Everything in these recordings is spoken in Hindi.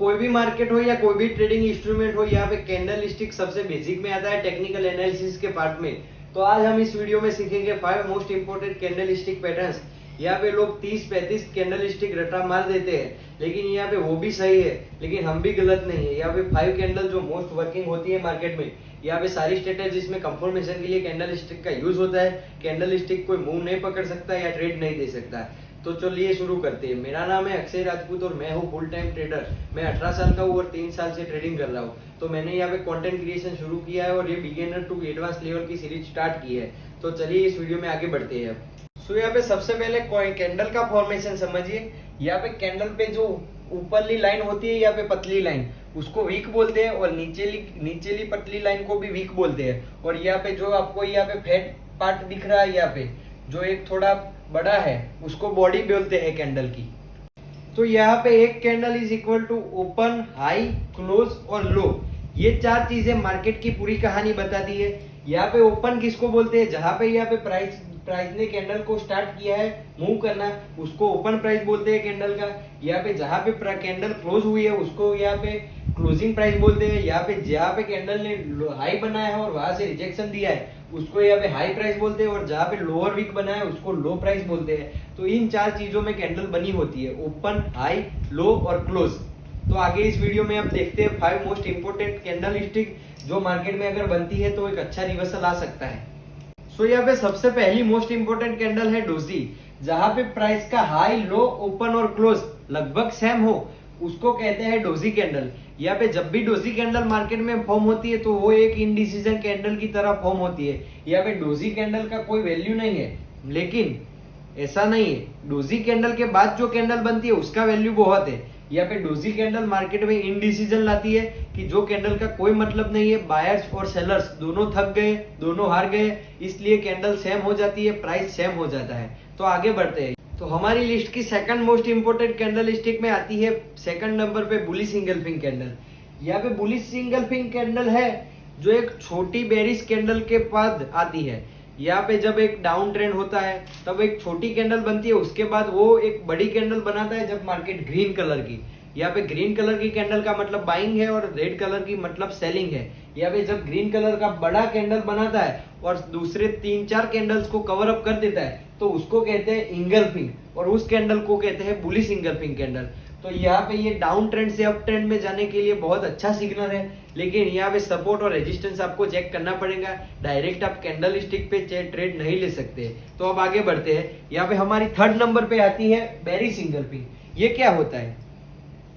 कोई भी मार्केट हो या कोई भी ट्रेडिंग इंस्ट्रूमेंट हो, यहाँ पे कैंडल स्टिक सबसे बेसिक में आता है टेक्निकल एनालिसिस के पार्ट में। तो आज हम इस वीडियो में सीखेंगे 5 most important candle stick patterns. यहाँ पे लोग 30-35 कैंडल स्टिक रटा मार देते हैं, लेकिन यहाँ पे वो भी सही है, लेकिन हम भी गलत नहीं है। यहाँ पे 5 कैंडल जो मोस्ट वर्किंग होती है मार्केट में, यहाँ पे सारी स्ट्रेटेजीज में कंफर्मेशन के लिए कैंडल स्टिक का यूज होता है। कैंडल स्टिक कोई मूव नहीं पकड़ सकता या ट्रेड नहीं दे सकता। तो चलिए शुरू करते हैं। मेरा नाम है अक्षय राजपूत और मैं हूँ फुल टाइम ट्रेडर। मैं 18 साल का हूँ और 3 साल से ट्रेडिंग कर रहा हूँ। तो मैंने यहाँ पे कंटेंट क्रिएशन शुरू किया है और ये बिगिनर टू एडवांस लेवल की सीरीज स्टार्ट की है। तो चलिए इस वीडियो में आगे बढ़ते हैं। सो यहाँ पे सबसे पहले कैंडल का फॉर्मेशन समझिए। यहाँ पे कैंडल पे जो ऊपरली लाइन होती है, यहाँ पे पतली लाइन, उसको वीक बोलते हैं और नीचेली पतली लाइन को भी वीक बोलते हैं। और यहाँ पे जो आपको यहाँ पे फैट पार्ट दिख रहा है, यहाँ पे जो एक थोड़ा बड़ा है, उसको बॉडी बोलते हैं कैंडल की। तो यहाँ पे एक candle is equal to open, high, close और लो। ये 4 चीजें मार्केट की पूरी कहानी बताती है। यहाँ पे ओपन किसको बोलते हैं? जहाँ पे यहाँ पे प्राइस ने कैंडल को स्टार्ट किया है मूव करना, उसको ओपन प्राइस बोलते हैं कैंडल का। यहाँ पे जहाँ पे कैंडल क्लोज हुई है, उसको यहाँ पे क्लोजिंग प्राइस बोलते हैं। यहाँ पे जहाँ पे कैंडल ने हाई बनाया है और वहां से रिजेक्शन दिया है, उसको यहाँ पे हाई प्राइस बोलते हैं। और जहाँ पे लोअर वीक बना है, उसको लो प्राइस बोलते हैं। तो इन 4 चीजों में कैंडल बनी होती है, ओपन, हाई, लो और क्लोज। तो आगे इस वीडियो में आप देखते हैं 5 मोस्ट इंपोर्टेंट कैंडल स्टिक जो मार्केट में अगर बनती है तो एक अच्छा रिवर्सल आ सकता है। सो यहाँ पे सबसे पहली मोस्ट इंपोर्टेंट कैंडल है डोजी। जहां पे प्राइस का हाई, लो, ओपन और क्लोज लगभग सेम हो, उसको कहते हैं डोजी कैंडल। यहाँ पे जब भी डोजी कैंडल मार्केट में फॉर्म होती है तो वो एक इनडिसीजन कैंडल की तरह फॉर्म होती है। यहाँ पे डोजी कैंडल का कोई वैल्यू नहीं है, लेकिन ऐसा नहीं है, डोजी कैंडल के बाद जो कैंडल बनती है उसका वैल्यू बहुत है। यहाँ पे डोजी कैंडल मार्केट में इनडिसीजन लाती है कि जो कैंडल का कोई मतलब नहीं है। बायर्स और सेलर्स दोनों थक गए, दोनों हार गए, इसलिए कैंडल सेम हो जाती है, प्राइस सेम हो जाता है। तो आगे बढ़ते हैं। तो हमारी लिस्ट की second most important candle stick में आती है सेकंड नंबर पे बुलिश इंगल्फिंग कैंडल। यहाँ पे बुलिश इंगल्फिंग कैंडल है जो एक छोटी बेरिश कैंडल के बाद आती है। यहाँ पे जब एक डाउन ट्रेंड होता है तब एक छोटी कैंडल बनती है, उसके बाद वो एक बड़ी कैंडल बनाता है जब मार्केट ग्रीन कलर की। यहाँ पे ग्रीन कलर की कैंडल का मतलब बाइंग है और रेड कलर की मतलब सेलिंग है। यहाँ पे जब ग्रीन कलर का बड़ा कैंडल बनाता है और दूसरे 3-4 कैंडल्स को कवर अप कर देता है, तो उसको कहते हैं इंगल्फिंग और उस कैंडल को कहते हैं बुलिश इंगल्फिंग कैंडल। तो यहाँ पे ये डाउन ट्रेंड से अप ट्रेंड में जाने के लिए बहुत अच्छा सिग्नल है, लेकिन यहाँ पे सपोर्ट और रेजिस्टेंस आपको चेक करना पड़ेगा। डायरेक्ट आप कैंडल स्टिक पे ट्रेड नहीं ले सकते। तो अब आगे बढ़ते हैं। यहाँ पे हमारी थर्ड नंबर पे आती है बेरिश इंगल्फिंग। ये क्या होता है?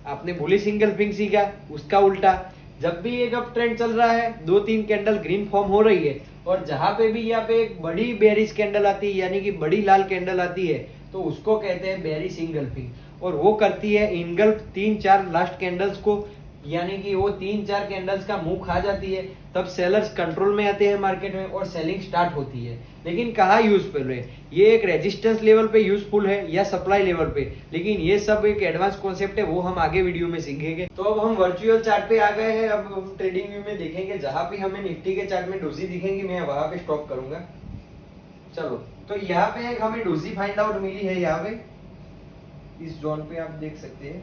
आपने बुलिश इंगल्फिंग सीखा, उसका उल्टा। जब भी एक अप ट्रेंड चल रहा है, 2-3 कैंडल ग्रीन फॉर्म हो रही है और जहां पे भी यहाँ पे एक बड़ी बेरिश कैंडल आती है, यानी कि बड़ी लाल कैंडल आती है, तो उसको कहते हैं बेरिश इंगल्फिंग। और वो करती है इंगल्फ 3-4 लास्ट कैंडल्स को, यानी कि वो 3-4 कैंडल्स का मुंह खा जाती है। तब सेलर्स कंट्रोल में आते हैं मार्केट में और सेलिंग स्टार्ट होती है। लेकिन कहाँ यूजफुल है? ये एक रेजिस्टेंस लेवल पे यूजफुल है या सप्लाई लेवल पे, लेकिन ये सब एक एडवांस कॉन्सेप्ट है, वो हम आगे वीडियो में सीखेंगे। तो अब हम वर्चुअल चार्ट पे आ गए हैं। अब हम ट्रेडिंग व्यू में देखेंगे, जहां पे हमें निफ्टी के चार्ट में डोजी दिखेंगी, मैं वहां पे स्टॉप करूंगा। चलो, तो यहाँ पे एक हमें डोजी फाइंड आउट मिली है। यहाँ पे इस जोन पे आप देख सकते हैं,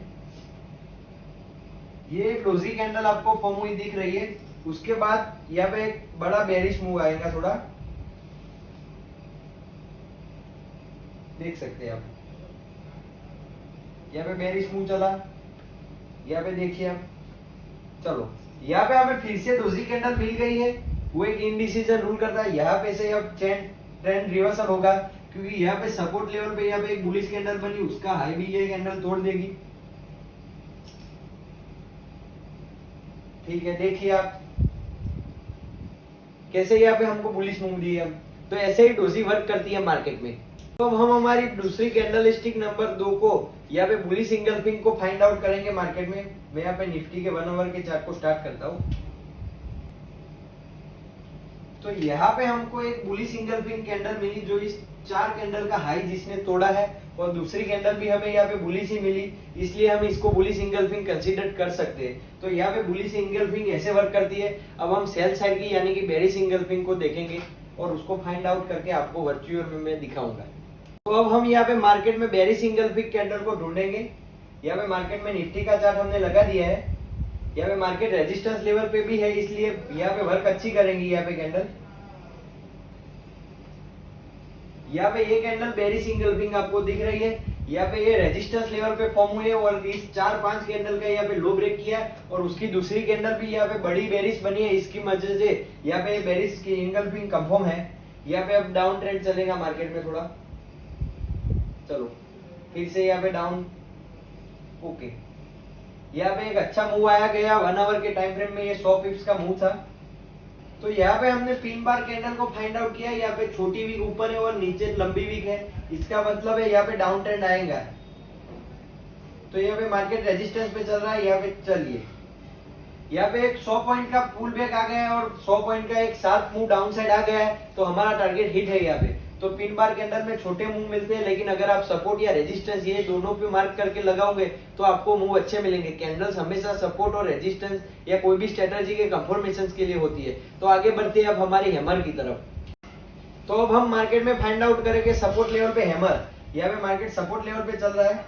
ये एक डोजी कैंडल आपको फॉर्म हुई दिख रही है। उसके बाद यहाँ पे एक बड़ा बेरिश मूव आएगा, थोड़ा देख सकते हैं आप। यहाँ पे बेरिश मूव चला, यहाँ पे देखिए आप। चलो, यहाँ पे हमें फिर से डोजी कैंडल मिल गई है। वो एक इनडिसीजन रूल करता है। यहाँ पे से अब ट्रेंड रिवर्सल होगा, क्योंकि यहाँ पे सपोर्ट लेवल पे यहाँ पे एक बुलिश कैंडल बनी, उसका हाई भी ये कैंडल तोड़ देगी। ठीक है, देखिए आप कैसे यहाँ पे हमको बुलिश मूव दी है। तो ऐसे ही डोजी वर्क करती है मार्केट में। तो अब हम हमारी दूसरी कैंडल स्टिक नंबर 2 को, यहाँ पे बुलिश इंगल्फिंग को फाइंड आउट करेंगे मार्केट में। मैं यहाँ पे निफ्टी के 1 आवर के चार्ट को स्टार्ट करता हूँ। तो यहाँ पे हमको एक बुलिश इंगल्फिंग कैंडल मिली जो इस 4 कैंडल का हाई जिसने तोड़ा है, और दूसरी कैंडल भी हमें यहाँ पे बुलिश ही मिली, इसलिए हम इसको बुलिश इंगल्फिंग कंसीडर कर सकते हैं। तो यहाँ पे बुलिश इंगल्फिंग ऐसे वर्क करती है। अब हम सेल साइड की यानी कि बेरिश इंगल्फिंग को देखेंगे और उसको फाइंड आउट करके आपको वर्चुअल में मैं दिखाऊंगा। तो अब हम यहाँ पे मार्केट में बेरिश इंगल्फिंग कैंडल को ढूंढेंगे। यहाँ पे मार्केट में निफ्टी का चार्ट हमने लगा दिया है। यहाँ पे मार्केट रेजिस्टेंस लेवल पे भी है, इसलिए यहाँ पे वर्क अच्छी करेंगी यहाँ पे कैंडल। यहाँ पे ये कैंडल बेरिश इंगल्फिंग आपको दिख रही है। यहाँ पे ये रेजिस्टेंस लेवल पे फॉर्म हुए और इस 4-5 कैंडल का यहाँ पे लो ब्रेक किया और उसकी दूसरी कैंडल भी यहाँ पे बड़ी बेरिश बनी है। इसकी वजह से यहाँ पे बेरिश की इंगल्फिंग कंफर्म है। यहाँ पे अब डाउन ट्रेंड चलेगा मार्केट में थोड़ा। चलो फिर से यहाँ पे डाउन। ओके, यहाँ पे एक अच्छा मूव आया गया 1 आवर के टाइम फ्रेम में। ये 100 पिप्स का मूव था। तो यहाँ पे हमने 3 बार कैंडल को फाइंड आउट किया। यहाँ पे छोटी वीक ऊपर है और नीचे लंबी वीक है। इसका मतलब है यहाँ पे डाउन ट्रेंड आएगा। तो यहाँ पे मार्केट रेजिस्टेंस पे चल रहा है। यहाँ पे चलिए, यहाँ पे एक 100 पॉइंट का पुल बैक आ गया है और 100 पॉइंट का एक साथ मूव डाउन साइड आ गया है। तो हमारा टारगेट हिट है यहाँ पे। तो 3 बार कैंडल में छोटे मूव मिलते हैं, लेकिन अगर आप सपोर्ट या रेजिस्टेंस ये दोनों पे मार्क करके लगाओगे तो आपको मूव अच्छे मिलेंगे। कैंडल्स हमेशा सपोर्ट और रेजिस्टेंस या कोई भी स्ट्रेटजी के कंफर्मेशन के लिए होती है। तो आगे बढ़ते हैं अब हमारे हैमर की तरफ। तो अब हम मार्केट में फाइंड आउट करेंगे सपोर्ट लेवल पे हैमर। यहाँ पे मार्केट सपोर्ट लेवल पे चल रहा है।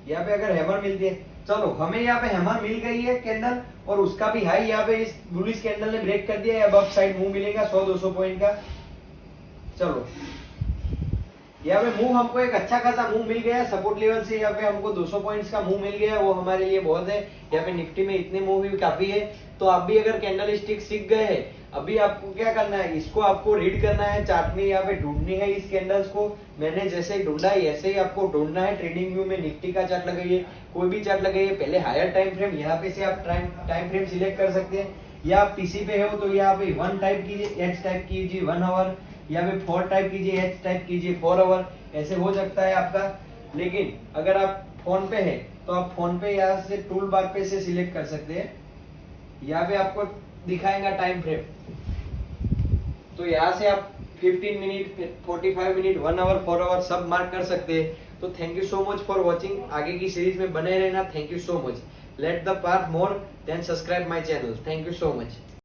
यहाँ पे अगर हैमर मिलती है, चलो हमें यहाँ पे हैमर मिल गई है कैंडल और उसका भी हाई यहाँ पे इस बुलिश कैंडल ने ब्रेक कर दिया है। अब साइड मूव मिलेगा 100-200 पॉइंट का। चलो यहाँ पे मूव हमको एक अच्छा खासा मूव मिल गया सपोर्ट लेवल से। यहाँ पे हमको 200 पॉइंट्स का मूव मिल गया, वो हमारे लिए बहुत है। यहाँ पे निफ्टी में इतने मूव भी काफी है। तो आप भी अगर कैंडल स्टिक सीख गए हैं, अभी आपको क्या करना है, इसको आपको रीड करना है, चार्ट में यहाँ पे ढूंढनी है इस कैंडल्स को। मैंने जैसे ही ढूंढा है ऐसे ही आपको ढूंढना है। ट्रेडिंग व्यू में निफ्टी का चार्ट लगाइए, कोई भी चार्ट लगाइए। पहले हायर टाइम फ्रेम, यहाँ पे से आप टाइम फ्रेम सिलेक्ट कर सकते हैं। या आप पीसी पे हो तो यहाँ पे 1 टाइप कीजिए, एच टाइप कीजिए 1 आवर, या पे 4 टाइप कीजिए, एच टाइप कीजिए 4 आवर। ऐसे हो सकता है आपका। लेकिन अगर आप फोन पे है तो आप फोन पे यहाँ से टूल बार पे से सिलेक्ट कर सकते हैं। यहाँ पे आपको दिखाएगा टाइम फ्रेम। तो यहाँ से आप 15 मिनट, 45 मिनट, 1 आवर, 4 आवर सब मार्क कर सकते हैं। तो thank you so much for watching. आगे की सीरीज में बने रहना। Thank you so much. Let the part more than subscribe my channel. Thank you so much.